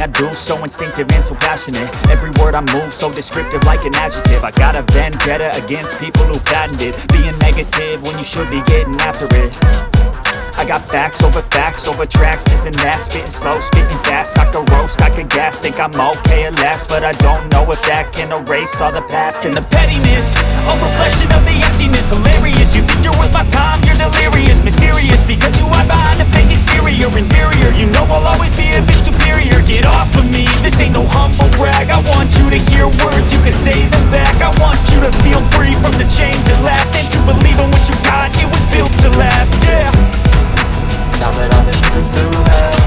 everything I do so instinctive and so passionate. Every word I move so descriptive like an adjective. I got a vendetta against people who patented being negative when you should be getting after it. I got facts over tracks, this and that. Spitting slow, spitting fast, I could roast, I could gas. Think I'm okay at last, but I don't know if that can erase all the past. And the pettiness, a reflection of the emptiness. Hilarious, you think you're worth my time, you're delirious. Mysterious, because you hide behind a fake exterior. Inferior, you know I'll always be a bit superior. Get off of me, this ain't no humble brag. I want you to hear words, you can say them back. I want you to feel free from the chains at last, and to believe in what you got, it was built to last, yeah. Now that I've been through hell,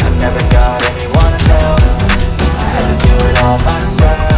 I never got anyone to tell. I had to do it all myself.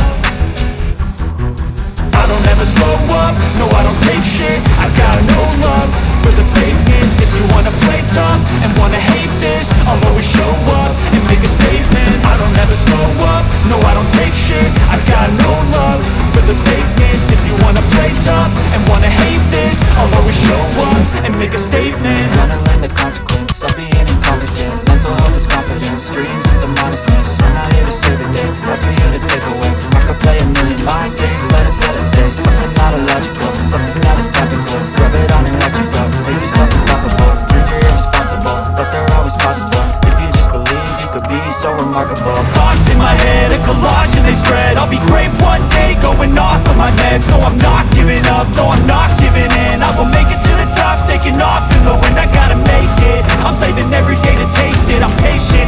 I don't ever slow up, no I don't take shit. I got no love for the fakeness. If you wanna play tough and wanna hate this, I'll always show up and make a statement. I don't ever slow up, no I don't take shit. I got no love for the fakeness. If you wanna play tough and wanna hate this, I'll always show up and make a statement. Gonna learn the consequence of being incompetent. Mental health is confidence, dreams and some modestness. I'm not here to save the day, that's for you to take away. I could play a million mind games, but instead I say something not illogical, something that is topical. Rub it on and watch it go, make yourself unstoppable. Dreams are irresponsible, but they're always possible. If you just believe, you could be so remarkable. Thoughts in my head, a collage and they spread. I'll be great one day, going off of my meds. No, I'm not giving up, no, I'm not giving in. I will make it to the top, taking off in the wind. I gotta make it, I'm saving every day to taste it. I'm patient,